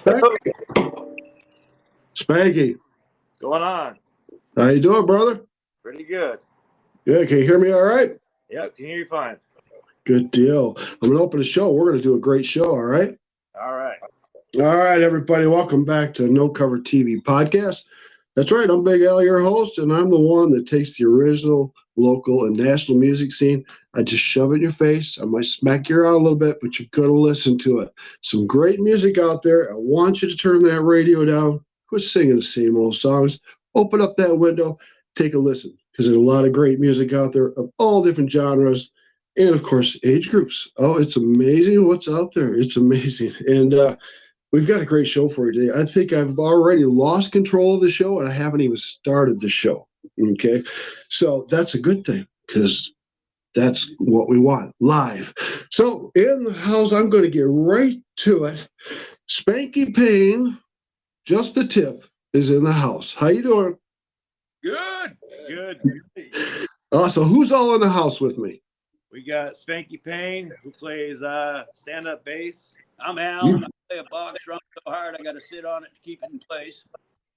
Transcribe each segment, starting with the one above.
Spanky. Spanky. Going on? How you doing, brother? Pretty good. Good. Can you hear me all right? Yep, can hear you fine. Good deal. I'm going to open the show. We're going to do a great show, all right? All right. All right, everybody. Welcome back to No Cover TV Podcast. That's right. I'm Big Al, your host, and I'm the one that takes the original, local, and national music scene. I just shove it in your face. I might smack you around a little bit, but you're going to listen to it. Some great music out there. I want you to turn that radio down. Quit singing the same old songs. Open up that window. Take a listen, because there's a lot of great music out there of all different genres and, of course, age groups. Oh, it's amazing what's out there. It's amazing. And we've got a great show for you today. I think I've already lost control of the show, and I haven't even started the show. Okay? So that's a good thing, because that's what we want, live. So in the house, I'm going to get right to it. Spanky Payne, just the tip, is in the house. How you doing? Good. Good. So who's all in the house with me? We got Spanky Payne, who plays stand-up bass. I'm Al. I play a box drum so hard I got to sit on it to keep it in place.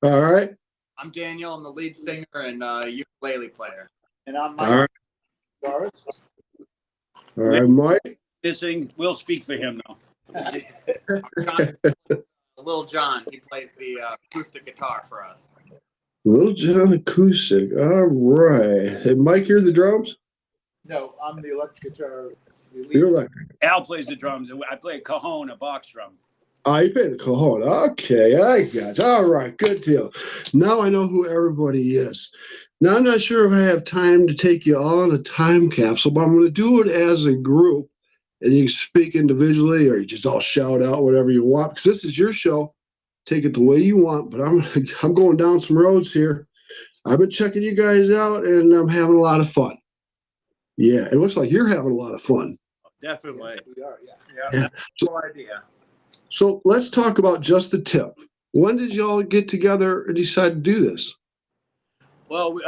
All right. I'm Daniel. I'm the lead singer and ukulele player. And I'm Mike. All right. Guitarist. All right, Mike. Missing. We'll speak for him now. Little John, he plays the acoustic guitar for us. Little John acoustic. All right. Hey, Mike, you're the drums? No, I'm the electric guitar. You're electric. Al plays the drums, and I play a cajon, a box drum. Oh, you play the cajon. Okay, I got you. All right, good deal. Now I know who everybody is. Now I'm not sure if I have time to take you all in a time capsule, but I'm going to do it as a group, and you can speak individually, or you just all shout out whatever you want, because this is your show. Take it the way you want, but I'm going down some roads here. I've been checking you guys out, and I'm having a lot of fun. Yeah, it looks like you're having a lot of fun. Definitely. Yes, we are, Yeah. Cool idea. So let's talk about just the tip. When did y'all get together and decide to do this? Well,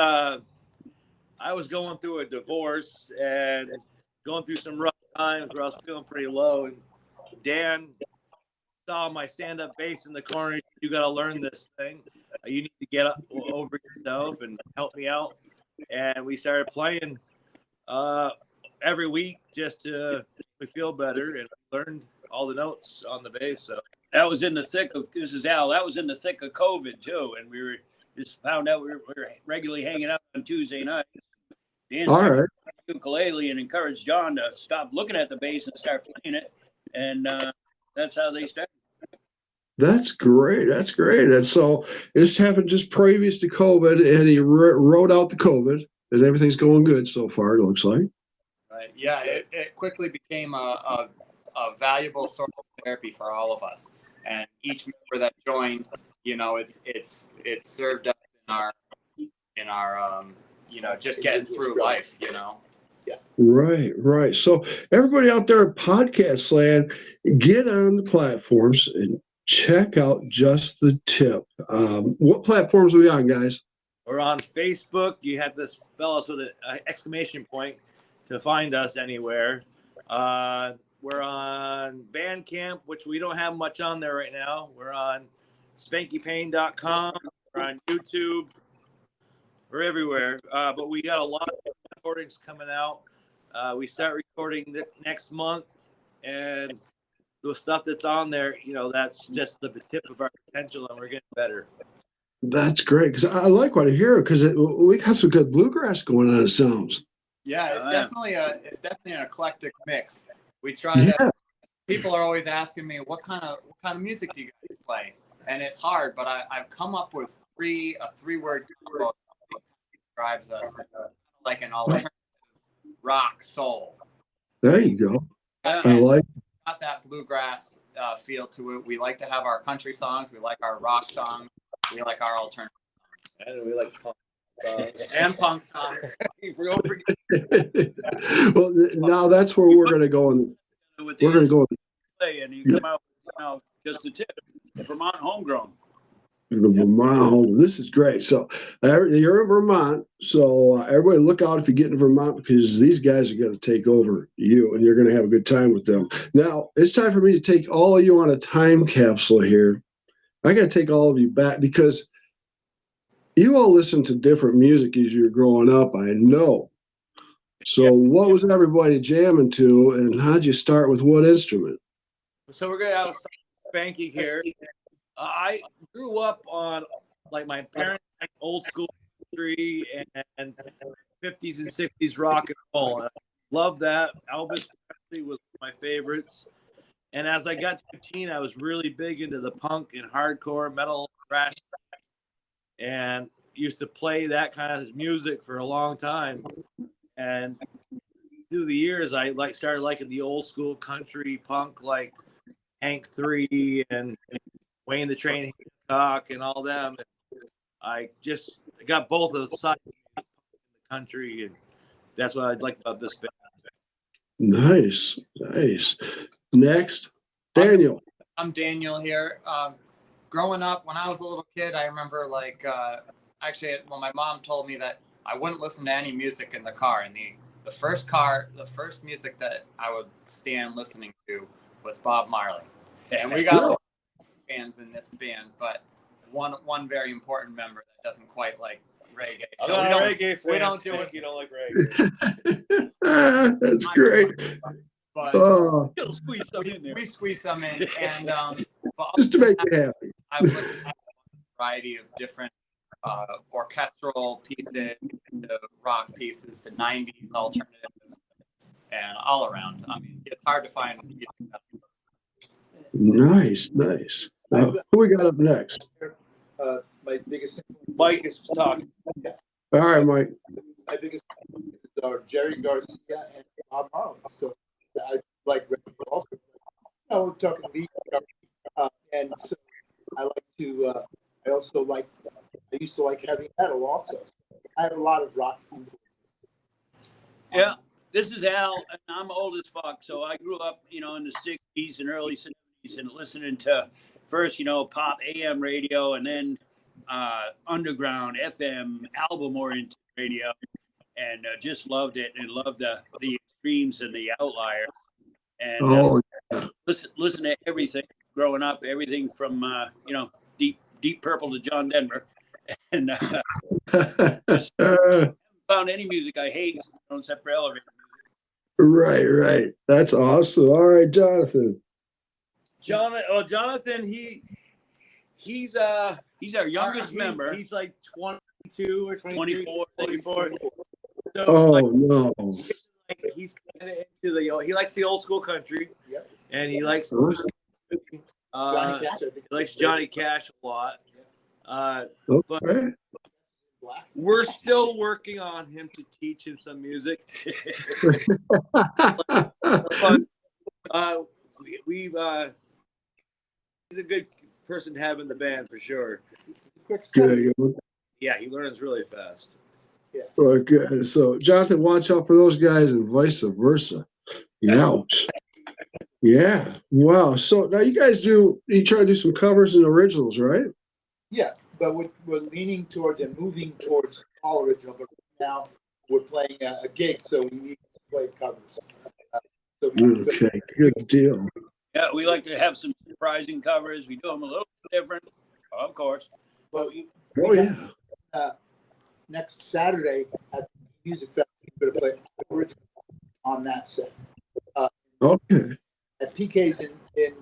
I was going through a divorce and going through some rough times where I was feeling pretty low. And Dan saw my stand-up bass in the corner. You got to learn this thing. You need to get up over yourself and help me out. And we started playing every week just to feel better, and learned all the notes on the bass. So that was in the thick of, this is Al, that was in the thick of COVID too. And we were just found out we were regularly hanging out on Tuesday night. Dan All right. ukulele and encouraged John to stop looking at the bass and start playing it. And that's how they started. That's great. That's great. And so this happened just previous to COVID, and he wrote out the COVID, and everything's going good so far, it looks like. Right. Yeah, it quickly became a valuable source of therapy for all of us. And each member that joined, you know, it's served us in our just getting through life, you know. Yeah. Right. So everybody out there in podcast land, get on the platforms and check out Just the Tip. What platforms are we on, guys? We're on Facebook. You have to spell us with an exclamation point to find us anywhere. We're on Bandcamp, which we don't have much on there right now. We're on SpankyPayne.com. We're on YouTube. We're everywhere. But we got a lot of recordings coming out. We start recording next month, and the stuff that's on there, you know, that's just the tip of our potential, and we're getting better. That's great, because I like what I hear, because we got some good bluegrass going on, it sounds. Yeah, it's definitely an eclectic mix. We try to. People are always asking me, what kind of music do you guys play? And it's hard, but I've come up with a three-word combo that describes us, like an alternative rock soul. There you go. And I like. Got that bluegrass feel to it. We like to have our country songs. We like our rock songs. We like our alternative songs. And we like punk songs. And punk songs. Well, now that's where we're going to go. We're going to go. And you come out with, just a tip. The Vermont homegrown. The Vermont. This is great. So you're in Vermont. So everybody look out if you get in Vermont, because these guys are going to take over you, and you're going to have a good time with them. Now, it's time for me to take all of you on a time capsule here. I got to take all of you back because you all listen to different music as you're growing up, I know. So what was everybody jamming to, and how'd you start with what instrument? So we're going to have Spanky here. I grew up on, like, my parents like old school country and 50s and 60s rock and roll. I loved that. Elvis Presley was my favorites. And as I got to a teen, I was really big into the punk and hardcore metal thrash, and used to play that kind of music for a long time. And through the years, I started liking the old school country punk, like Hank 3 and Wayne the Train Hancock and all them. And I just got both of those sides in the country, and that's what I like about this band. Nice, nice. Next, Daniel. I'm Daniel here. Growing up, when I was a little kid, I remember actually, well, my mom told me that I wouldn't listen to any music in the car. And the first music that I would stand listening to was Bob Marley. And we got a lot of fans in this band, but one very important member that doesn't quite like reggae. So we don't do it. You don't like reggae. That's great. But You'll squeeze some in there. we squeeze some in, and Just to make you happy. I've listened to a variety of different orchestral pieces, to rock pieces, to 90s alternatives, and all around. I mean, it's hard to find music that Nice, nice. Now, who we got up next? My biggest Mike is talking. All right, Mike. my biggest are Jerry Garcia and Bob Marley. So I like reggae also. We're talking lead, and so I like to. I also like. I used to like heavy metal also. So I have a lot of rock influences. Yeah, this is Al, and I'm old as fuck. So I grew up, in the 60s and early 70s and listening to first, pop AM radio and then underground FM album-oriented radio, and just loved it and loved the extremes and the outliers. And listen to everything growing up, everything from, Deep Purple to John Denver. And just haven't found any music I hate, except for elevator music. Right. That's awesome. All right, Jonathan. Jonathan, he's our youngest member. He's like 22 or 24. So, no. he's kind of into he likes the old school country. Yep. And he likes Johnny Cash, I think he likes Johnny Cash a lot. But Okay. we're still working on him to teach him some music. But we've he's a good person to have in the band for sure. Quick study. Good. Yeah, he learns really fast. Okay. So, Jonathan, watch out for those guys and vice versa. Ouch. Yeah. Wow. So now you try to do some covers and originals, right? Yeah, but we're leaning towards and moving towards all original. But now we're playing a gig, so we need to play covers. Okay. Good deal. Yeah, we like to have some surprising covers. We do them a little bit different, of course. Well, Oh, yeah. next Saturday at the Music Festival, we're going to play original on that set. Okay. At PK's in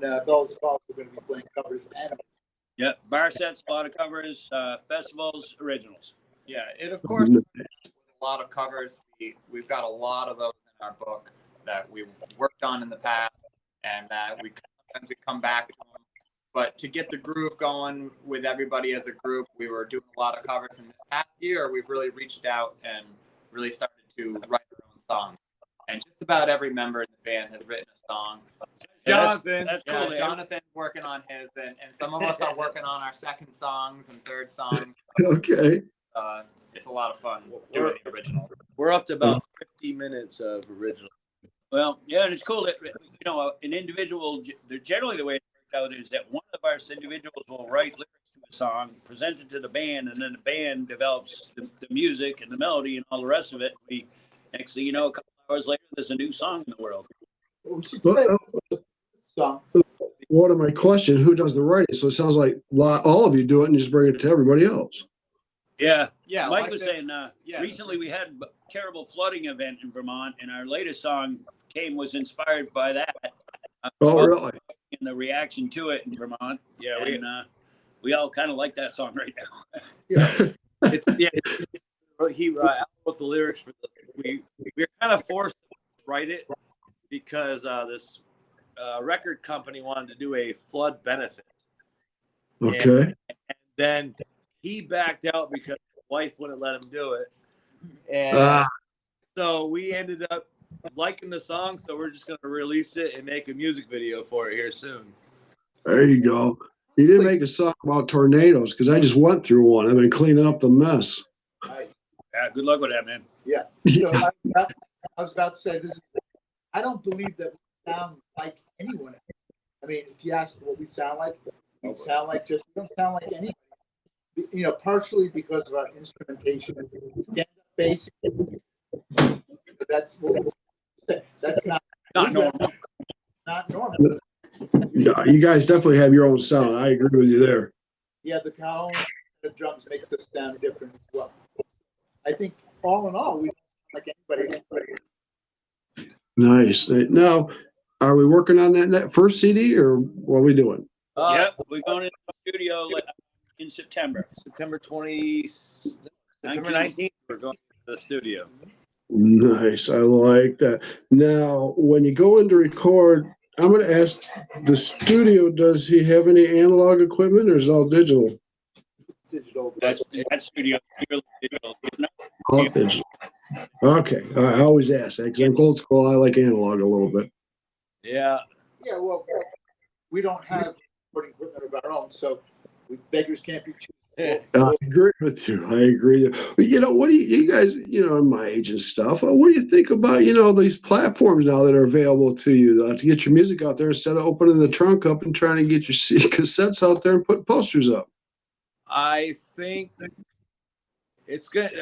Bells Falls, we're going to be playing covers and Yeah, bar sets, a lot of covers, festivals, originals. Yeah, it of course a lot of covers. We've got a lot of those in our book that we've worked on in the past, and that sometimes we come back to them. But to get the groove going with everybody as a group, we were doing a lot of covers. And this past year, we've really reached out and really started to write our own songs. And just about every member in the band has written a song. Jonathan, that's cool. Yeah, Jonathan's working on his, and some of us are working on our second songs and third songs. Okay. It's a lot of fun doing the original. we're up to about 50 minutes of original. Well, yeah, and it's cool that, an individual, generally the way it worked out is that one of us individuals will write lyrics to a song, present it to the band, and then the band develops the music and the melody and all the rest of it. Next thing you know, a couple hours later, there's a new song in the world. we should play this song. one of my questions, who does the writing? So it sounds like all of you do it and just bring it to everybody else. Yeah. Yeah, Mike like was this- saying yeah. recently we had a terrible flooding event in Vermont, and our latest song was inspired by that. Oh, really? And the reaction to it in Vermont. Yeah, we all kind of like that song right now. He wrote the lyrics for we were kind of forced to write it because this record company wanted to do a flood benefit. Okay. And then he backed out because his wife wouldn't let him do it. And so we ended up liking the song, so we're just going to release it and make a music video for it here soon. There you go. You didn't make a song about tornadoes because I just went through one. I've been cleaning up the mess. Yeah, good luck with that, man. Yeah. So I was about to say this. I don't believe that we sound like anyone else. I mean, if you ask what we sound like, we sound like we don't sound like anybody. You know, partially because of our instrumentation. Bass. That's not normal. Not normal. Yeah, you guys definitely have your own sound. I agree with you there. Yeah, the cajon, the drums makes us sound different as well. I think all in all, we don't sound like anybody. Nice. Now, are we working on that first CD or what are we doing? Yep, we're going into the studio in September. September 19th, we're going to the studio. Nice. I like that. Now, when you go in to record, I'm going to ask the studio, does he have any analog equipment or is it all digital? Digital. That studio purely digital. All digital. Okay. I always ask that because I'm old school. I like analog a little bit. Yeah. Yeah, well, we don't have recording equipment of our own, so beggars can't be choosers. I agree with you. I agree. You know, what do you guys, my age and stuff, what do you think about, these platforms now that are available to you to get your music out there instead of opening the trunk up and trying to get your cassettes out there and put posters up? I think it's good.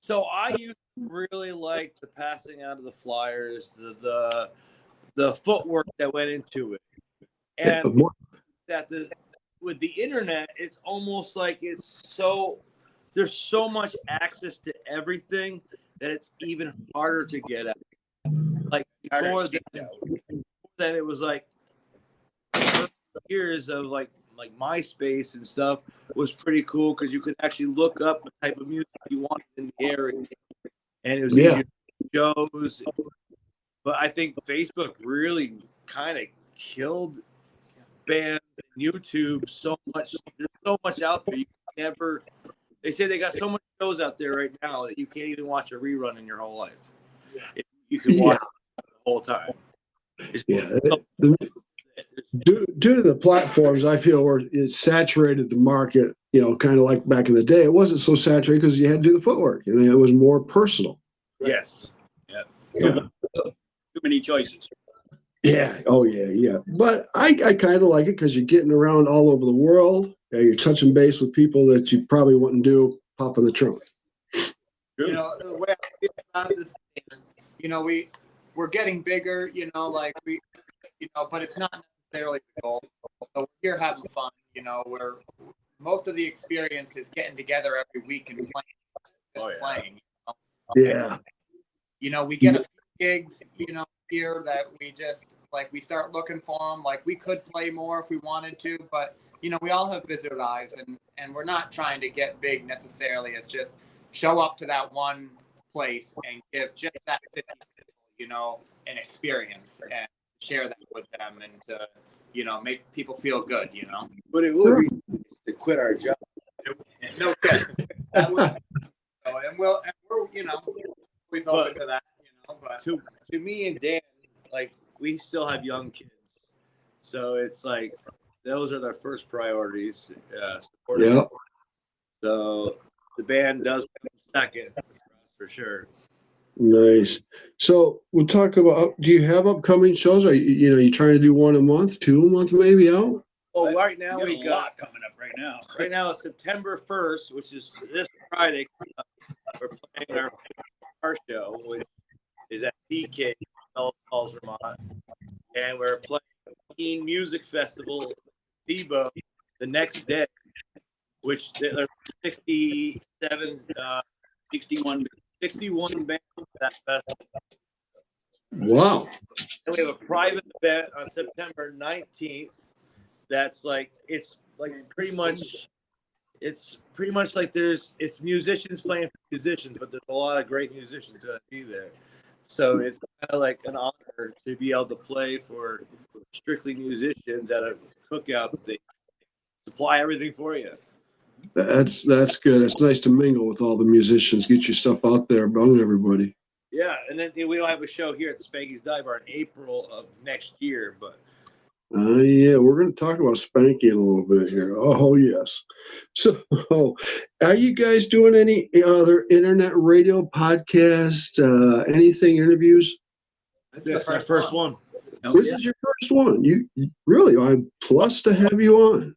So I used to really like the passing out of the flyers, the footwork that went into it, and with the internet, it's almost like there's so much access to everything that it's even harder to get at. Like before that, it was like years of like MySpace and stuff was pretty cool because you could actually look up the type of music you wanted in the area, and it was easier to shows. But I think Facebook really kind of killed bands and YouTube so much. There's so much out there. You can never. They say they got so many shows out there right now that you can't even watch a rerun in your whole life. You can watch it the whole time. Due to the platforms, I feel where it saturated the market, kind of like back in the day. It wasn't so saturated because you had to do the footwork and it was more personal. Yes. Yeah. Too many choices. Yeah. Oh, yeah. But I kind of like it because you're getting around all over the world. You're touching base with people that you probably wouldn't do pop in the trunk. The way I feel about this, we're getting bigger, but it's not necessarily the goal. So we're here having fun, where most of the experience is getting together every week and playing. Yeah. We get a few gigs, here that we just we start looking for them. Like we could play more if we wanted to, but we all have busy lives, and we're not trying to get big necessarily. It's just show up to that one place and give just that 50 people, an experience and share that with them and to, make people feel good, But it would be nice to quit our job. No kidding. That would, and we're always open to that, but to me and Dan, we still have young kids, so it's like those are their first priorities. Supporting. Yeah. So the band does come second for sure. Nice. So we'll talk about. Do you have upcoming shows? Are you trying to do one a month, 2 a month, maybe out? Well, right now we got a lot coming up right now. Right now it's September 1st, which is this Friday. We're playing our show, which is at PK, Falls, Vermont, and we're playing Payne Music Festival, Debo, the next day, which there's 67, 61 bands at that festival. Wow. And we have a private event on September 19th. That's like, it's pretty much like it's musicians playing for musicians, but there's a lot of great musicians that be there. So it's kind of like an honor to be able to play for strictly musicians at a cookout that they supply everything for you. That's good. It's nice to mingle with all the musicians, get your stuff out there among everybody. Yeah, and then we don't have a show here at Spanky's Dive Bar in April of next year, but Yeah, we're going to talk about Spanky in a little bit here. Oh, yes. So, are you guys doing any other internet radio podcast, anything, interviews? this is our first one. This is your first one. You really, I'm blessed to have you on.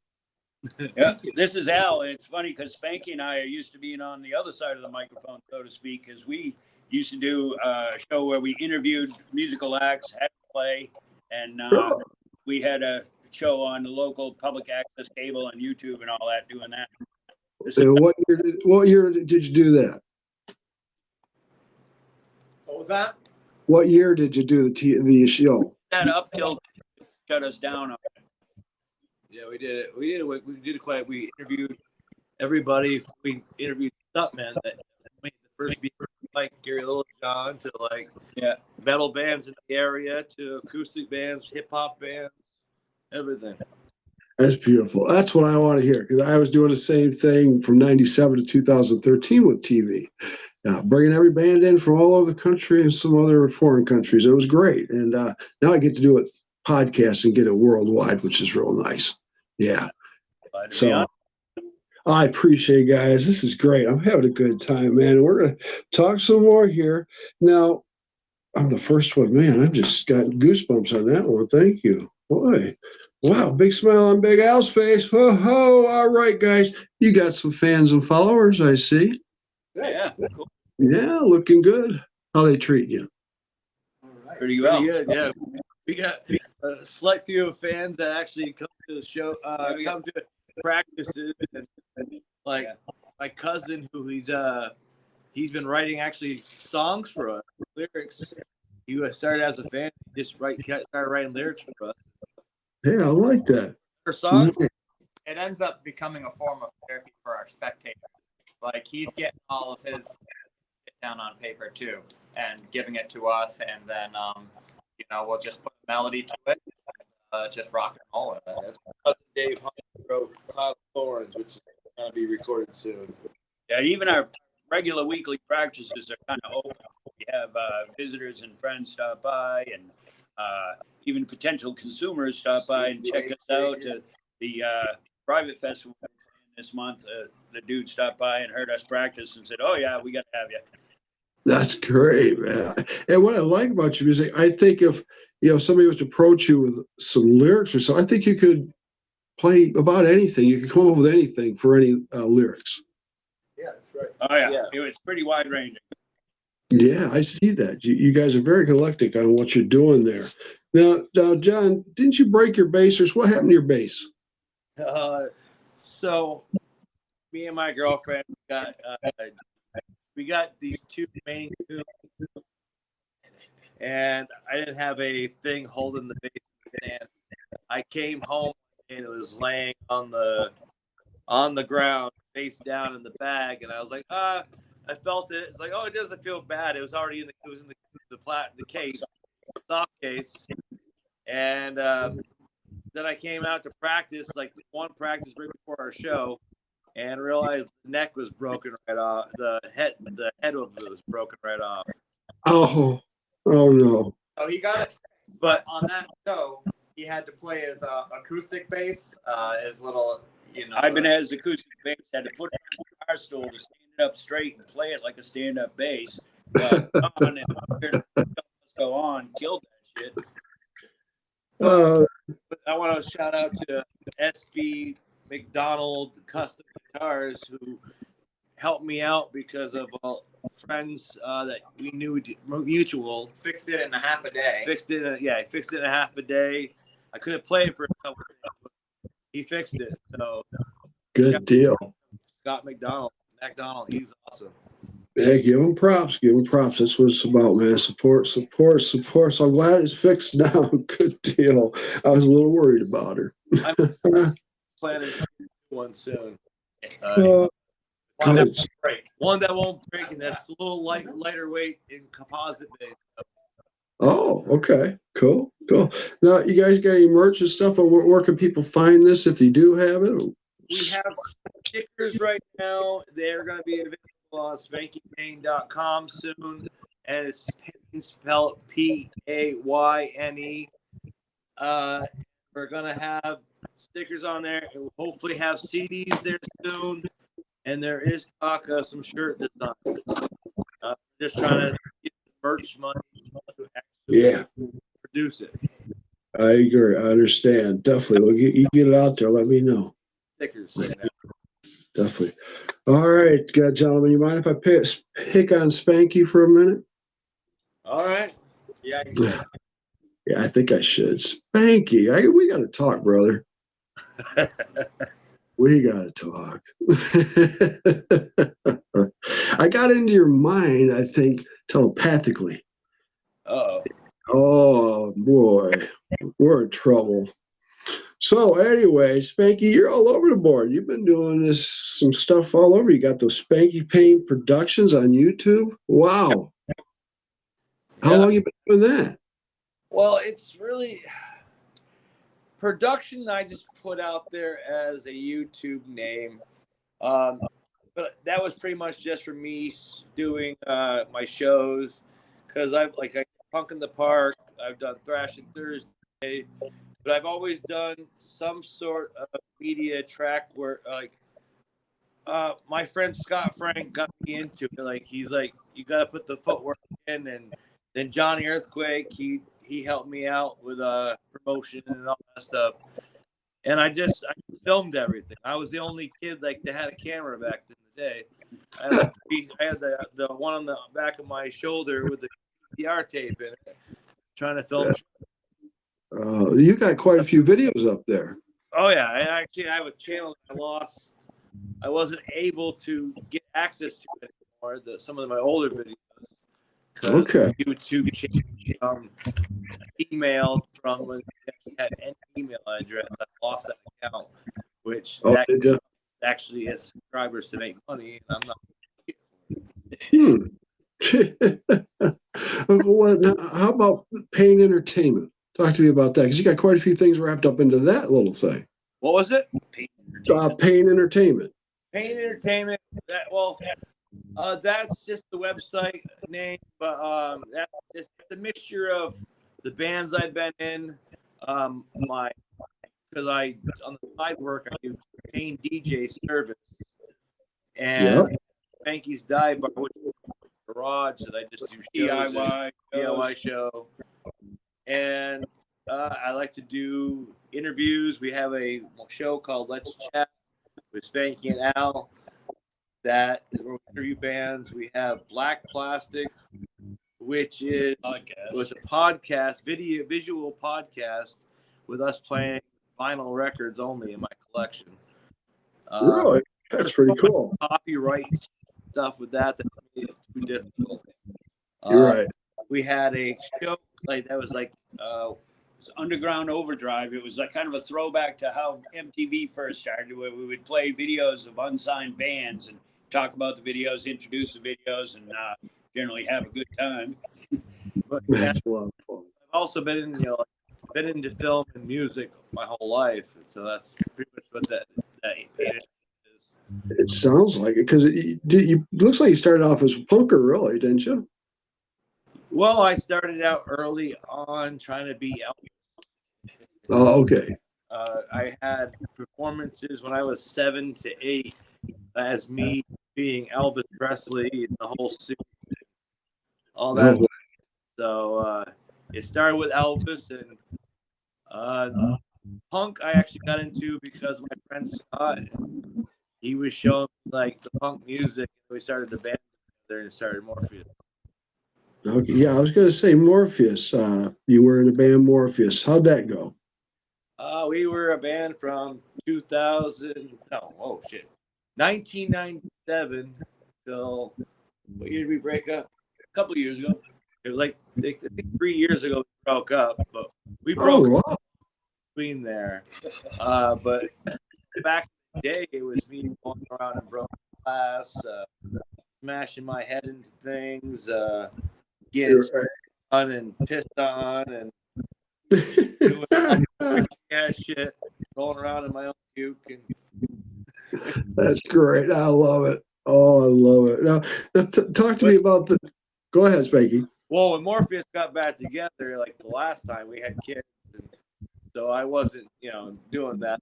Yeah, this is Al, and it's funny because Spanky and I are used to being on the other side of the microphone, so to speak, because we used to do a show where we interviewed musical acts, had to play, and we had a show on the local public access cable and YouTube and all that, doing that. And what year did you do that? What was that? What year did you do the show? That up till shut us down. Yeah, we did it. We did it quite. We interviewed everybody. We interviewed stuntmen that made the first beat, like Gary Littlejohn, to like metal bands in the area, to acoustic bands, hip hop bands, everything. That's beautiful. That's what I want to hear, because I was doing the same thing from 97 to 2013 with TV. Bringing every band in from all over the country and some other foreign countries. It was great. And now I get to do it podcast and get it worldwide, which is real nice. Yeah. So I appreciate it, guys. This is great. I'm having a good time, man. We're going to talk some more here. Now, I'm the first one, man. I've just got goosebumps on that one. Thank you. Boy. Wow. Big smile on Big Al's face. Ho, ho. All right, guys. You got some fans and followers, I see. Yeah, cool. Yeah, looking good. How they treat you? All right. Pretty well. Pretty good, yeah. We got a select few of fans that actually come to the show, come to practices, and like my cousin, who he's been writing actually songs for us, lyrics. He started as a fan, started writing lyrics for us. Yeah, I like that. For songs, It ends up becoming a form of therapy for our spectators. Like, he's getting all of his down on paper too, and giving it to us, and then we'll just put a melody to it, just rock and roll with it. that's my cousin Dave Hunt wrote Cloud of Thorns, which is going to be recorded soon. Yeah, even our regular weekly practices are kind of open. We have visitors and friends stop by, and even potential consumers stop by and check us out. The private festival this month, the dude stopped by and heard us practice and said, "Oh yeah, we got to have you." That's great, man. And what I like about your music, I think if somebody was to approach you with some lyrics or so, I think you could play about anything. You could come up with anything for any lyrics. Yeah, that's right. Oh yeah, it's pretty wide ranging. Yeah, I see that. You guys are very eclectic on what you're doing there. Now, John, didn't you break your bass, or what happened to your bass? So me and my girlfriend we got these two main tunes, and I didn't have a thing holding the bass, and I came home and it was laying on the ground, face down in the bag, and I was like, I felt it. It's like, oh, it doesn't feel bad. It was already in the case, soft case, and then I came out to practice, like one practice right before our show, and realized the neck was broken right off. The head of it was broken right off. Oh no. So he got it, but on that show, he had to play his acoustic bass, his little, Ibanez acoustic bass, had to put it on the guitar stool to stand it up straight and play it like a stand-up bass. But John and go on, killed that shit. But I want to shout out to SB McDonald Custom Guitars, who helped me out because of friends that we knew mutual. Fixed it in a half a day. Fixed it in a half a day. I couldn't play it for a couple of days, but he fixed it. So Good deal. Scott McDonald, he's awesome. Hey, give him props. Give him props. That's what it's about, man. Support. So I'm glad it's fixed now. Good deal. I was a little worried about her. I'm planning to do one soon. One that won't break, and that's a little lighter weight and composite based. Oh, okay. Cool. Now, you guys got any merch and stuff? Or where can people find this if you do have it? We have stickers right now. They're going to be available on SpankyPayne.com soon, and it's Payne spelled Payne. We're going to have stickers on there, and we'll hopefully have CDs there soon. And there is talk of some shirt designs. Just trying to get the merch money to actually produce it. I agree. I understand. Definitely. Well, you get it out there. Let me know. Stickers right now. Definitely. All right, gentlemen. You mind if I pick on Spanky for a minute? All right. Yeah, you should. Yeah, I think I should. Spanky, we got to talk, brother. We got to talk. I got into your mind, I think, telepathically. Uh-oh. Oh, boy. We're in trouble. So, anyway, Spanky, you're all over the board. You've been doing some stuff all over. You got those Spanky Payne Productions on YouTube. Wow. How long you been doing that? Well, it's really production. I just put out there as a YouTube name, but that was pretty much just for me doing my shows, because I Punk in the Park. I've done Thrashing Thursday, but I've always done some sort of media track where my friend Scott Frank got me into it. Like, he's like, you got to put the footwork in, and then Johnny Earthquake, he helped me out with promotion and all that stuff. And I filmed everything. I was the only kid that had a camera back in the day. I had the one on the back of my shoulder with the PCR tape in it, trying to film. You got quite a few videos up there. Oh yeah, I have a channel that I lost. I wasn't able to get access to it anymore. Some of my older videos. Okay. YouTube channel emailed from when they had any email address. I lost that account, which actually has subscribers to make money, and I'm not. How about Payne Entertainment? Talk to me about that, because you got quite a few things wrapped up into that little thing. What was it? Payne Entertainment. Payne Entertainment. That's just the website name, but that's just a mixture of the bands I've been in. Because on the side work I do Payne DJ service, and Spanky's Dive Bar, which is a garage that I just do DIY show, and I like to do interviews. We have a show called Let's Chat with Spanky and Al. That is where we interview bands. We have Black Plastic, which was a podcast, visual podcast with us playing vinyl records only in my collection. Really? That's pretty cool. Copyright stuff with that made it too difficult. You're right. We had a show that was it was Underground Overdrive. It was like kind of a throwback to how MTV first started, where we would play videos of unsigned bands and talk about the videos, introduce the videos, and generally have a good time. But that's a lot of fun. I've also been into film and music my whole life, so that's pretty much what that is. It sounds like it, because it looks like you started off as a punker, really, didn't you? Well, I started out early on trying to be Elvis. Oh, okay. I had performances when I was 7 to 8 as me being Elvis Presley and the whole suit, all that. Oh. So it started with Elvis, and punk I actually got into because my friend Scott, he was showing me the punk music, and we started the band together and started Morpheus. Okay, yeah, I was going to say Morpheus. You were in the band Morpheus. How'd that go? We were a band from 1997 till what year did we break up? A couple of years ago. It was like I think 3 years ago we broke up, but we broke Oh, up wow. between there. But back in the day, it was me going around in broken glass, smashing my head into things, getting on and pissed on, and doing shit, rolling around in my own puke. And That's great. I love it. Oh, I love it. Now talk to me about the. Go ahead, Spanky. well, when Morpheus got back together, like the last time we had kids, and so I wasn't, doing that.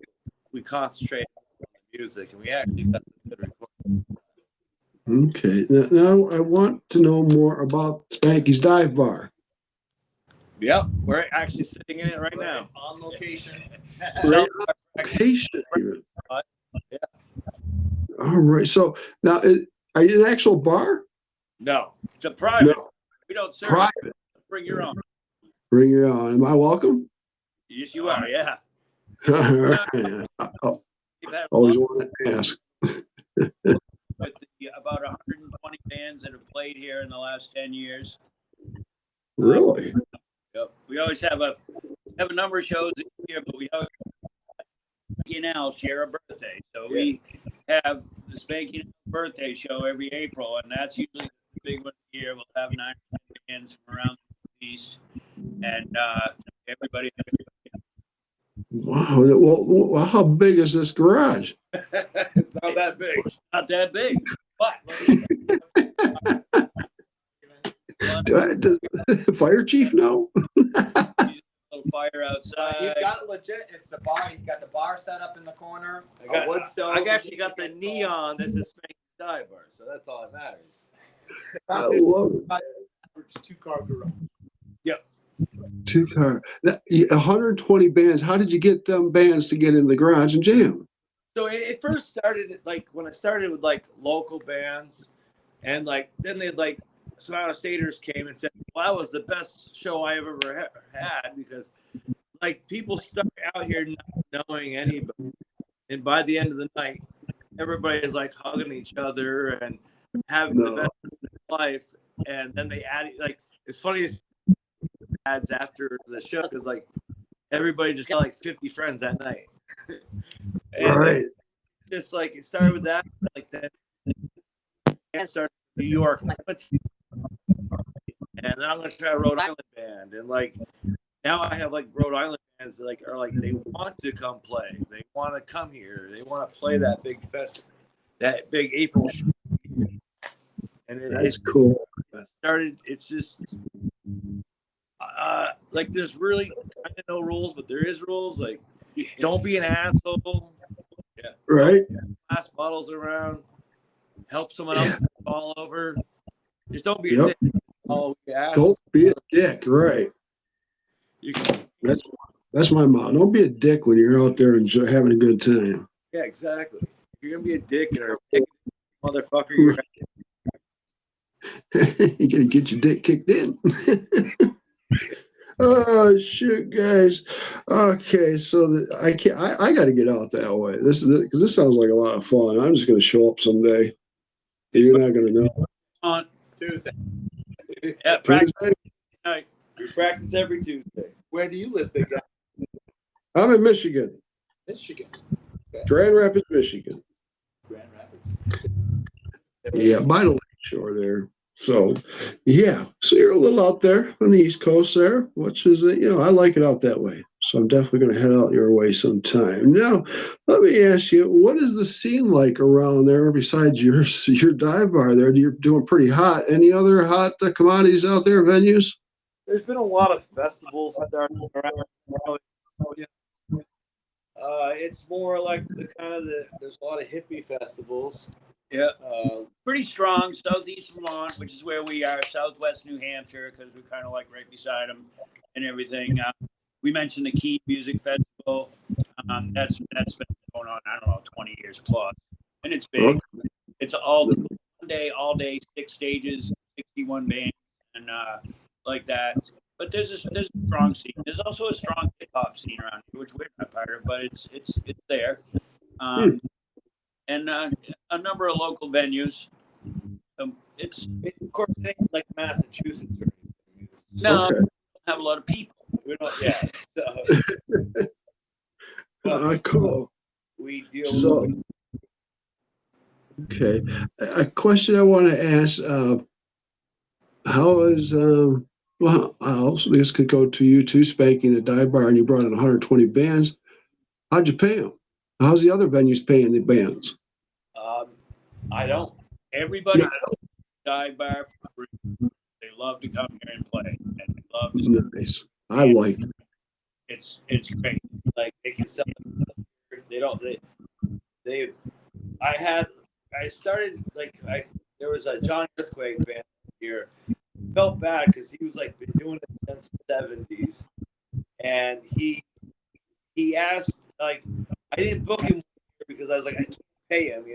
We concentrated on the music, and we actually got some good recording. Okay. Now I want to know more about Spanky's Dive Bar. Yep, we're actually sitting in it right now. On location. Right on location. Yeah. All right. So now, are you an actual bar? No, it's a private. No. We don't serve. Private. Bring your own. Bring your own. Am I welcome? Yes, you are. Yeah. All right. We've had Always want to ask. with about 120 bands that have played here in the last 10 years. Really? Yep. We always have a number of shows here, but we always share a birthday. So we have the Spanky birthday show every April, and that's usually the big one here. We'll have 9 bands from around the East, and everybody. Wow. Well, how big is this garage? It's not that big. It's not that big, but Does the fire chief know? little fire outside. You've got it legit. It's the bar. You've got the bar set up in the corner. I actually got the neon. This is Spanky Dive Bar, so that's all that matters. I love it. It's 2-car garage. Yep. 2-car. 120 bands. How did you get them bands to get in the garage and jam? So it first started like when I started with like local bands, and like then they'd like some out of staters came and said, "Well, that was the best show I ever had," because like people start out here not knowing anybody, and by the end of the night, everybody is like hugging each other and having the best life. And then they add like it's funny as ads after the show because like everybody just got like 50 friends that night. And right. Just like it started with that, like that, and started New York, and then I'm gonna try a Rhode Island band, and like now I have like Rhode Island bands that like are like they want to come play, they want to come here, they want to play that big festival, that big April show. And That's cool. Started. It's just like there's really kind of no rules, but there is rules. Like don't be an asshole. Yeah. Right. Glass bottles around. Help someone else fall over. Just don't be a dick. Don't be a dick. Right. You can. That's my mom. Don't be a dick when you're out there and having a good time. Yeah, exactly. If you're gonna be a dick or a motherfucker, you're you're gonna get your dick kicked in. Oh shit, guys. Okay, so I got to get out that way. This sounds like a lot of fun. I'm just gonna show up someday. You're not gonna know. on Tuesday. Yeah, practice. Night. We practice every Tuesday. Where do you live, big guy? I'm in Michigan. Michigan. Okay. Grand Rapids, Michigan. Grand Rapids. Yeah, by the lake shore there. So, yeah. So you're a little out there on the East Coast there, which is, I like it out that way. So I'm definitely going to head out your way sometime. Now, let me ask you, what is the scene like around there besides your dive bar there? You're doing pretty hot. Any other hot commodities out there, venues? There's been a lot of festivals starting around. It's more like there's a lot of hippie festivals. Yeah, pretty strong. Southeast Vermont, which is where we are, Southwest New Hampshire, because we're kind of like right beside them and everything. We mentioned the Key Music Festival. That's been going on, 20 years plus, and it's big. Okay. It's all day, 6 stages, 61 bands, and like that. But but there's a strong scene. There's also a strong hip hop scene around here, which we're not part of, but it's there. And a number of local venues. It's Of course, it ain't like Massachusetts or anything. no, Okay. we don't have a lot of people. We don't. Yeah. So, but Cool. we deal So, with. okay. A question I want to ask, how is, well, this could go to you too, Spanky, the dive bar, and you brought in 120 bands. How'd you pay them? How's the other venues paying the bands? I don't. Everybody comes to the dive bar for free. They love to come here and play, and they love to. Nice. I like it. It's great. Like they can sell. They don't. They. I started there was a John Earthquake band here. Felt bad because he was like been doing it since the 70s, and he asked like I didn't book him because I was like I can't pay him,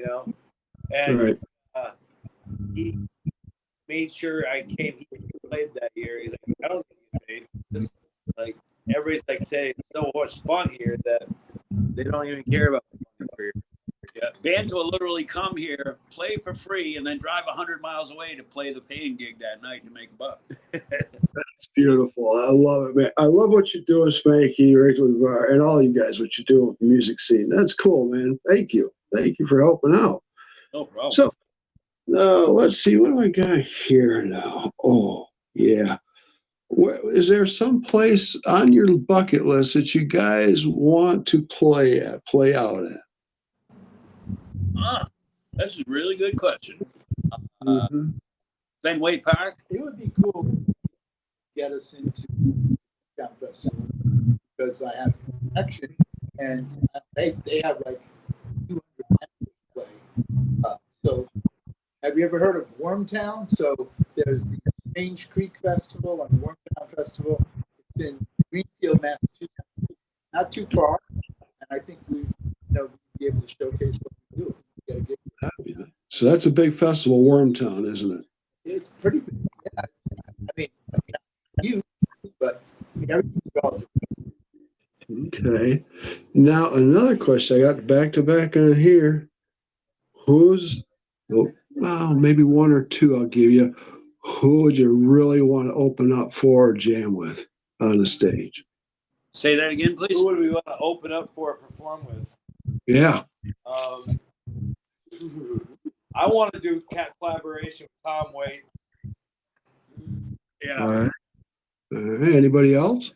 and Right. he made sure I came. He played that year. He's like I don't get paid. This like everybody's like saying it's so much fun here that they don't even care about the money. Yeah, bands will literally come here, play for free, and then drive 100 miles away to play the Payne gig that night to make a buck. It's beautiful. I love it, man. I love what you're doing, Spanky, Rachel, and all you guys, what you're doing with the music scene. That's cool, man. Thank you. Thank you for helping out. No problem. So, let's see. What do I got here now? Oh, yeah. Is there some place on your bucket list that you guys want to play out at? That's a really good question. Fenway Park. It would be cool to get us into down festival because I have a connection and they have like 200 bands to play. So, have you ever heard of Wormtown? So there's the Strange Creek Festival and the Wormtown Festival. It's in Greenfield, Massachusetts, not too far. And I think we'd be able to showcase what we do if we get a gig. So that's a big festival, Wormtown, isn't it? It's pretty big. Yeah. I mean, huge, but everything's relative. Okay. Now another question I got back to back on here. Who's maybe one or two I'll give you. Who would you really want to open up for or jam with on the stage? Say that again, please. Who would we want to open up for or perform with? Yeah. I want to do collaboration with Tom Waits. Yeah. All right. Anybody else?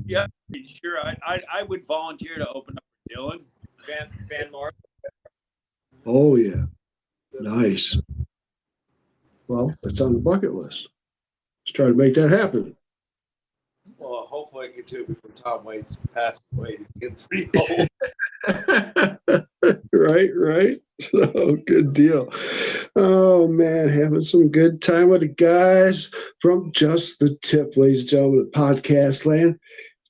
Yeah, sure. I would volunteer to open up for Dylan. Van Morrison. Oh yeah. Nice. Well, that's on the bucket list. Let's try to make that happen. Well, hopefully I could do it before Tom Waits passed away. He's getting pretty old. Right. So good deal. Oh man, having some good time with the guys from Just the Tip, ladies and gentlemen, of podcast land.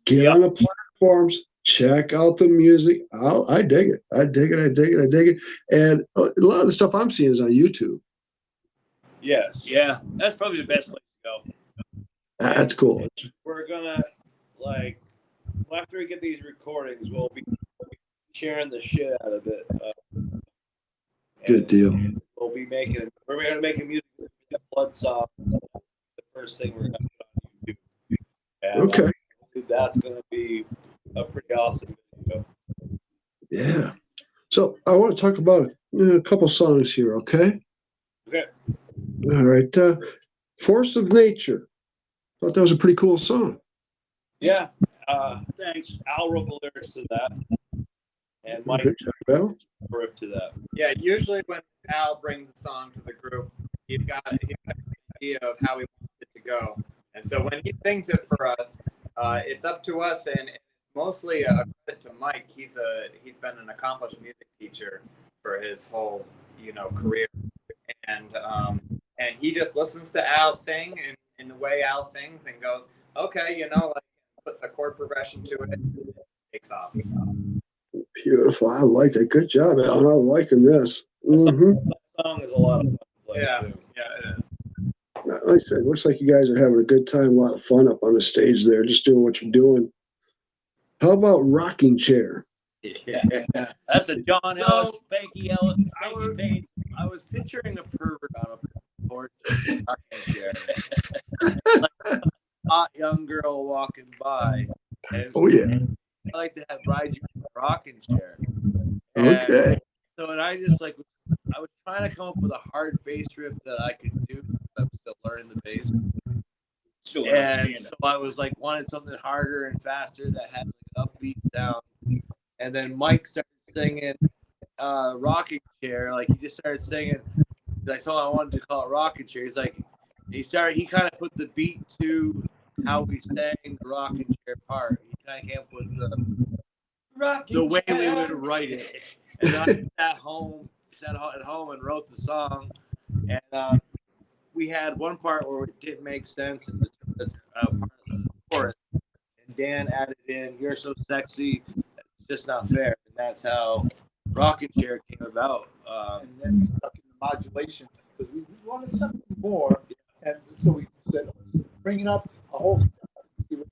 Get on the platforms, check out the music. I dig it. I dig it. And a lot of the stuff I'm seeing is on YouTube. Yes. Yeah, that's probably the best place to go. That's cool. We're gonna after we get these recordings, we'll be sharing the shit out of it. Good deal. We're gonna make a music flood song. The first thing we're gonna put on YouTube. And, Okay. That's gonna be a pretty awesome video. Yeah. So I want to talk about a couple songs here, okay? Okay. All right. Force of Nature. Thought that was a pretty cool song. Yeah. Thanks. Al wrote the lyrics to that. And Mike Good job, Al. riff to that. Yeah, usually when Al brings a song to the group, he's got an idea of how he wants it to go. And so when he sings it for us, it's up to us, and it's mostly a credit to Mike. He's been an accomplished music teacher for his whole career, and he just listens to Al sing in the way Al sings and goes, okay, puts a chord progression to it, and it takes off. Beautiful. I like that. Good job, Al. I'm liking this. That song is a lot of fun to play Yeah, too. yeah, it is. like I said, looks like you guys are having a good time, a lot of fun up on the stage there, just doing what you're doing. How about rocking chair? Yeah. That's a John Ellis, Spanky Payne. I was picturing a pervert on a porch rocking chair. Like a hot young girl walking by. And Oh yeah. I like to ride you in a rocking chair. Okay. So, and I just like, I was trying to come up with a hard bass riff that I could do. I was still learning the bass. And so I was like, wanted something harder and faster that had like an upbeat sound. And then Mike started singing Rocking Chair. Like he just started singing. I told him I wanted to call it Rocking Chair. He's like, he kind of put the beat to how we sang the Rocking Chair part. He kind of came up with the way we would write it. And then I sat at home and wrote the song. And we had one part where it didn't make sense in the part of the chorus. And Dan added in, "You're so sexy, it's just not fair." And that's how Rocking Chair came about. And then we stuck in the modulation because we wanted something more. And so we said, let's bring it up a whole step. See what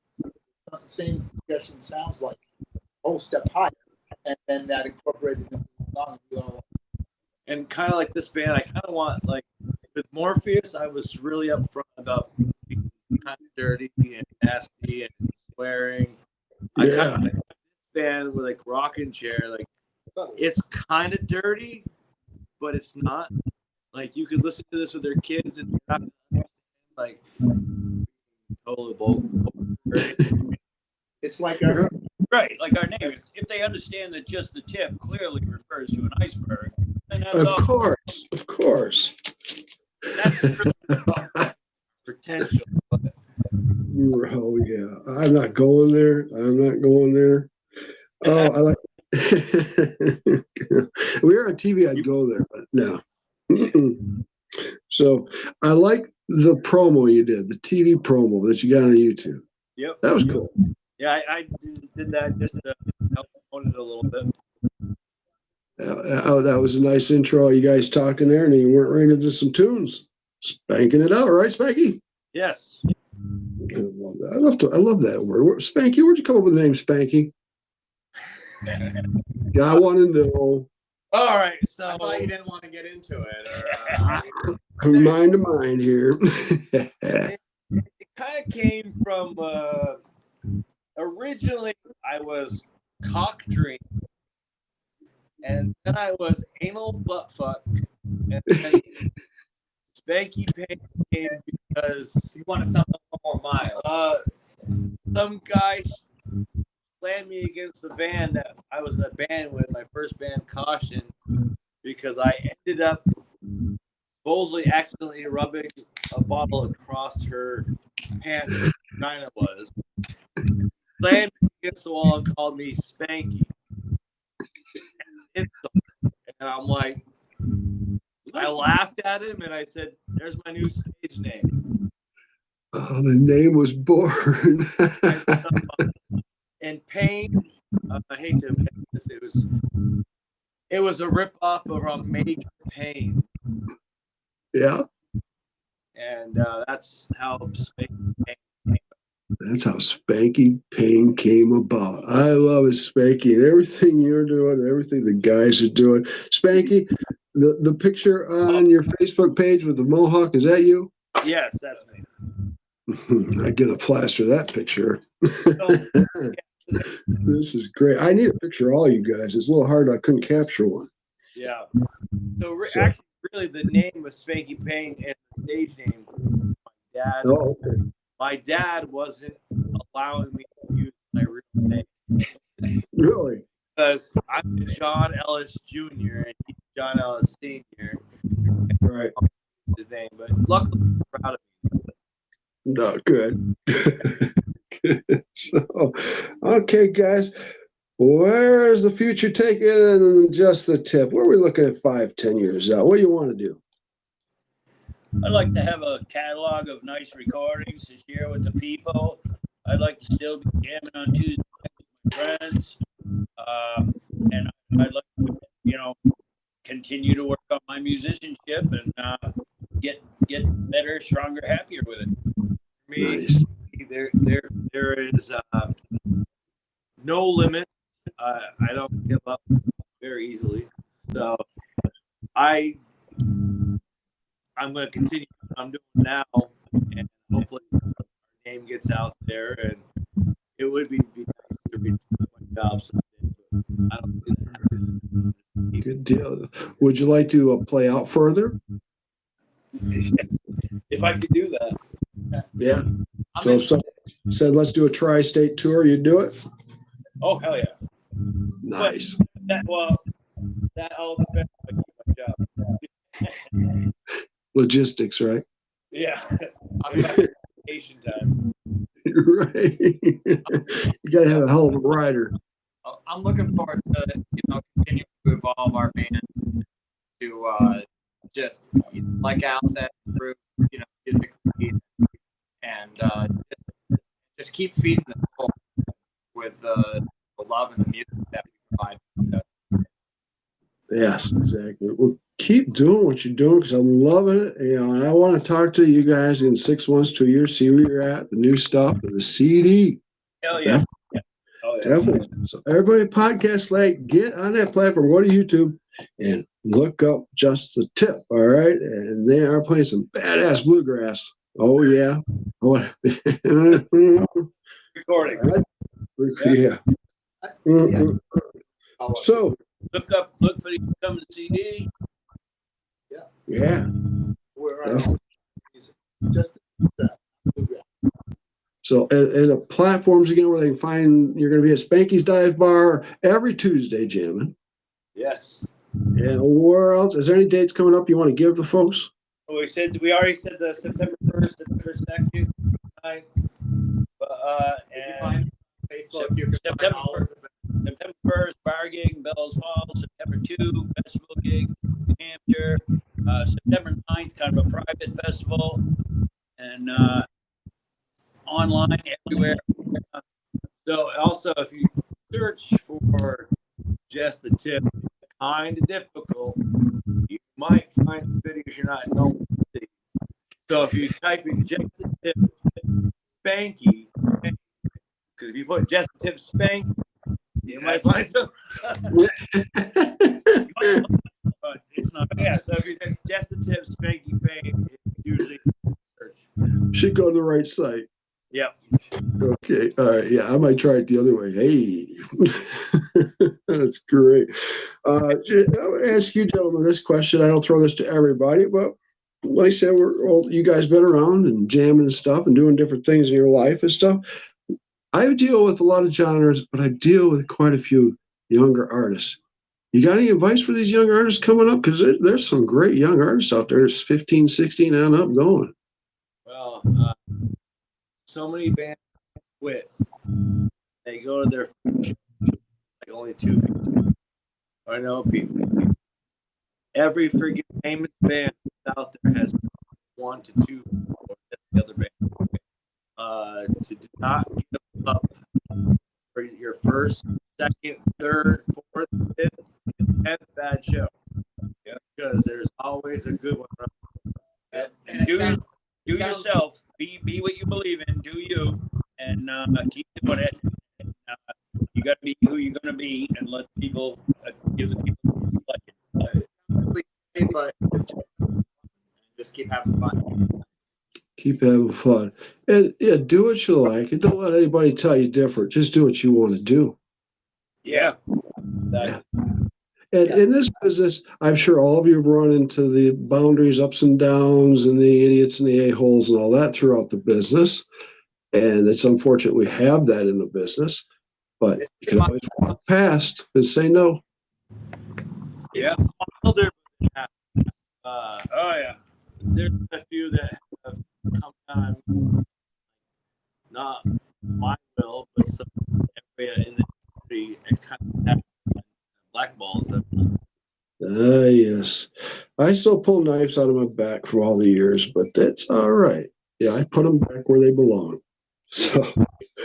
the same suggestion sounds like, a whole step higher. And then that incorporated into the song. And kind of like this band, I kind of want, like, with Morpheus, I was really upfront about being kind of dirty and nasty and swearing. I kind of like this band with like Rockin' Chair, like it's kind of dirty, but it's not. Like you could listen to this with their kids and you're not like totally bold. It's like a right, like our name. If they understand that just the tip clearly refers to an iceberg, then that's Of all. course. That's potential. Oh yeah, I'm not going there. Oh, I like. We were on TV. I'd go there, but no. So I like the promo you did, the TV promo that you got on YouTube. Yep, that was cool. Yeah, I did that just to help promote it a little bit. That was a nice intro. You guys talking there, and you weren't right into some tunes, spanking it out, right, Spanky? Yes. I love that. I love that word. Spanky, where'd you come up with the name Spanky? Yeah, I want to know. All right, so I thought you didn't want to get into it. Or, mind to mind here. it kind of came from originally I was cock dream, and then I was anal butt fuck, and then Spanky Payne came because you wanted something more mild. some guy slammed me against the van that I was in a band with, my first band, Caution, because I ended up supposedly accidentally rubbing a bottle across her pants where her vagina was. Slammed me against the wall and called me Spanky. And I'm like, I laughed at him and I said, "There's my new stage name." Oh, the name was born. And Payne, I hate to admit this, it was a rip-off of a Major Payne. Yeah. And that's how Spanky Payne. That's how Spanky Payne came about. I love it, Spanky, and everything you're doing, everything the guys are doing. Spanky, the picture on your Facebook page with the mohawk, is that you? Yes, that's me. I get a plaster that picture. This is great. I need a picture of all you guys. It's a little hard. I couldn't capture one. Yeah. So actually, really, the name of Spanky Payne is the stage name. My dad. Oh, okay. My dad wasn't allowing me to use my real name. Really? Because I'm John Ellis Jr. and he's John Ellis Sr. Right. His name, but luckily, I'm proud of him. No, good. So, okay, guys, where is the future taking just the tip? Where are we looking at 5-10 years out? What do you want to do? I'd like to have a catalog of nice recordings to share with the people. I'd like to still be jamming on Tuesday with my friends. And I'd like to, continue to work on my musicianship and get better bigger, stronger, happier with it. For me, Nice. there is no limit. I don't give up very easily. So I'm going to continue what I'm doing now, and hopefully our name gets out there. And it would be nice to reach my job someday, but I don't do that. Good deal. Would you like to play out further? If I could do that. Yeah. I'm So if someone said, let's do a tri-state tour, you'd do it? Oh, hell yeah. Nice. That all depends on my job. Logistics, right? Yeah. I'm Vacation time. Right. You got to have a hell of a rider. I'm looking forward to continue to evolve our band to just like Al said, improve physically and just keep feeding the soul with the love and the music that we provide. Yes, exactly. Well, keep doing what you're doing because I'm loving it. And I want to talk to you guys in 6 months to a year, see where you're at, the new stuff, the CD. Hell yeah. Definitely. So everybody, podcast like, get on that platform, go to YouTube and look up Just the Tip. All right. And they are playing some badass bluegrass. Oh yeah. Oh, Recording. yeah. Mhm. So Look for the upcoming CD. yeah. We're Definitely. just So and the platforms again where they can find you're going to be at Spanky's Dive Bar every Tuesday jamming. Yes. And where else? Is there any dates coming up you want to give the folks? We already said the September 1st, September 2nd, and Facebook, you can September find all of 1st, September 1st, bar gig, Bellows Falls. September 2, festival gig, New Hampshire. September 9th, kind of a private festival, and online everywhere. So also, if you search for Just the Tip, it's kind of difficult. You might find videos you're not known to see. So if you type in Just the Tip Spanky, because if you put Just the Tip Spanky, you might find some. But it's not. Yeah. So if you type Just the Tip Spanky Payne, it's usually search. Should go to the right site. Yep. Okay. All right. Yeah, I might try it the other way. Hey, that's great. I'll ask you, gentlemen, this question. I don't throw this to everybody, but like I said, you guys been around and jamming and stuff and doing different things in your life and stuff. I deal with a lot of genres, but I deal with quite a few younger artists. You got any advice for these young artists coming up? Because there's some great young artists out there. It's 15, 16 and up going. Well, so many bands quit. They go to their like only 2 people or no people. Every freaking famous band out there has 1 to 2 or the other band. To do not give up for your first, second, third, fourth, fifth, 10th bad show. Yeah, because there's always a good one. Yep. And do yourself. Be what you believe in. Do you, and keep doing it. And, you got to be who you're going to be, and let people give the people like it. but just keep having fun. Keep having fun. And yeah, do what you like. And don't let anybody tell you different. Just do what you want to do. Yeah. Yeah. And in this business, I'm sure all of you have run into the boundaries, ups and downs, and the idiots and the a-holes and all that throughout the business. And it's unfortunate we have that in the business. But you can always walk past and say no. Yeah. Oh yeah. There's a few that have come on, not my will, but some area in the country and kind of blackballs. Yes. I still pull knives out of my back for all the years, but that's all right. Yeah, I put them back where they belong. So,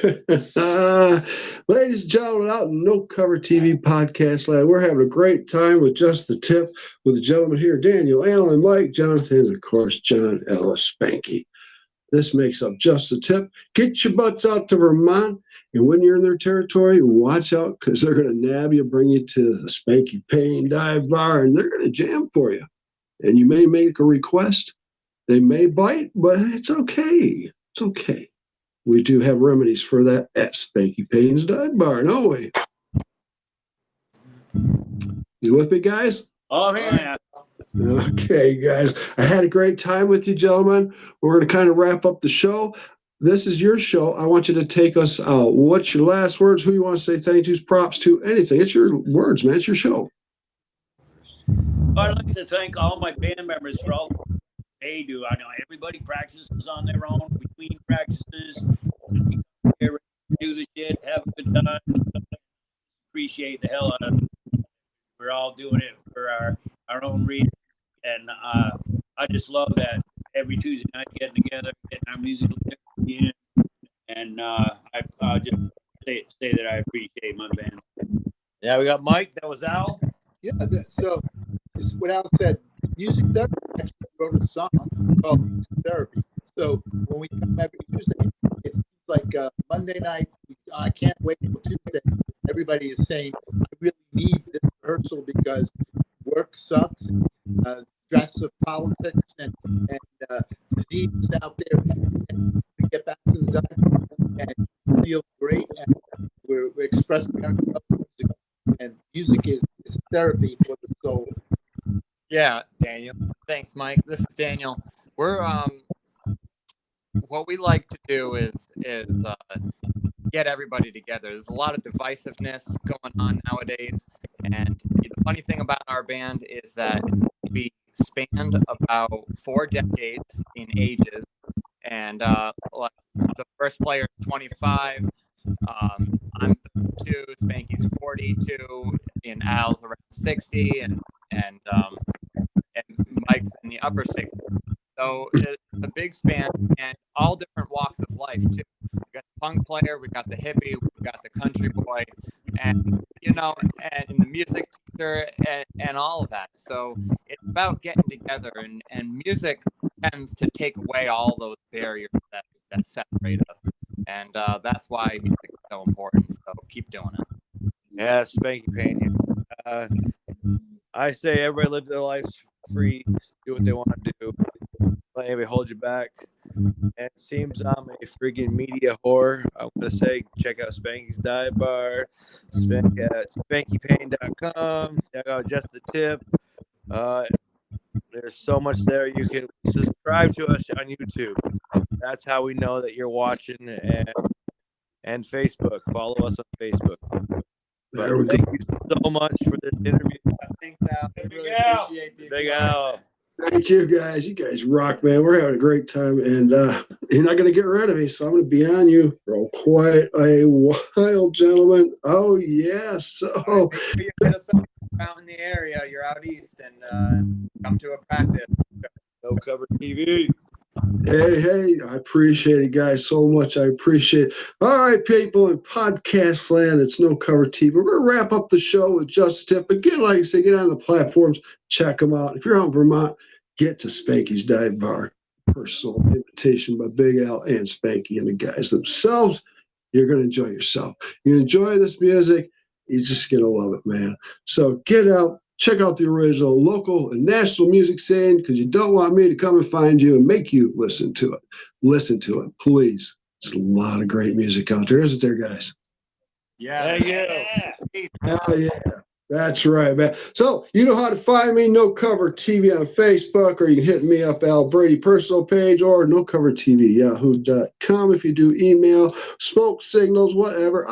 Ladies and gentlemen, out in No Cover TV podcast land, we're having a great time with Just the Tip with the gentlemen here, Daniel, Alan, Mike, Jonathan, and of course, John Ellis Spanky. This makes up Just the Tip. Get your butts out to Vermont, and when you're in their territory, watch out because they're going to nab you, bring you to the Spanky Payne dive bar, and they're going to jam for you. And you may make a request. They may bite, but it's okay. It's okay. We do have remedies for that at Spanky Payne's dive bar, don't we? You with me, guys? Oh, man. Okay, guys. I had a great time with you, gentlemen. We're going to kind of wrap up the show. This is your show. I want you to take us out. What's your last words? Who you want to say thank yous, props to, anything? It's your words, man. It's your show. I'd like to thank all my band members for all they do. I know everybody practices on their own between practices. Do the shit, have a good time. Appreciate the hell out of it. We're all doing it for our own reason. And I just love that every Tuesday night getting together, getting our musical in. And I just say that I appreciate my band. Yeah, we got Mike. That was Al. Yeah, so it's what Al said. Music therapy actually wrote a song called Music Therapy. So when we come every Tuesday, it's like Monday night. I can't wait till Tuesday. Everybody is saying, I really need this rehearsal because work sucks, stress of politics and disease out there. And we get back to the dive and feel great. And we're expressing ourselves. And music is therapy for the soul. Yeah, Daniel. Thanks, Mike. This is Daniel. We're what we like to do is get everybody together. There's a lot of divisiveness going on nowadays, and the funny thing about our band is that we spanned about 4 decades in ages, and like the first player is 25. I'm 32, Spanky's 42, and Al's around 60, and Mike's in the upper 60s. So it's a big span and all different walks of life too. We got the punk player, we got the hippie, we got the country boy, and and the music teacher and all of that. So it's about getting together, and music tends to take away all those barriers that separate us, and that's why music is so important. So keep doing it. Yeah, Spanky Payne. I say everybody live their lives free, do what they want to do. Let anybody hold you back. And it seems I'm a freaking media whore. I'm going to say check out Spanky's Dive Bar, SpankyPayne.com, check out Just the Tip. There's so much there. You can subscribe to us on YouTube. That's how we know that you're watching. And Facebook. Follow us on Facebook. But thank you so much for this interview. Thanks, Al. I really appreciate the Big Al. Thank you, guys. You guys rock, man. We're having a great time, and you're not going to get rid of me, so I'm going to be on you for quite a while, gentlemen. Oh, yes. So, you hit us up out in the area. You're out east, and come to a practice. No Cover TV. Hey, I appreciate it, guys, so much. I appreciate it. All right, people in podcast land, it's No Cover TV. We're going to wrap up the show with Just a Tip. Again, like I say, get on the platforms, check them out. If you're out in Vermont, get to Spanky's Dive Bar. Personal invitation by Big Al and Spanky and the guys themselves. You're going to enjoy yourself. You enjoy this music, you're just going to love it, man. So get out. Check out the original local and national music scene because you don't want me to come and find you and make you listen to it. Listen to it, please. It's a lot of great music out there, isn't there, guys? Yeah. Hell yeah. That's right, man. So you know how to find me, No Cover TV on Facebook, or you can hit me up, Al Brady personal page, or No Cover TV, yahoo.com. If you do email, smoke signals, whatever,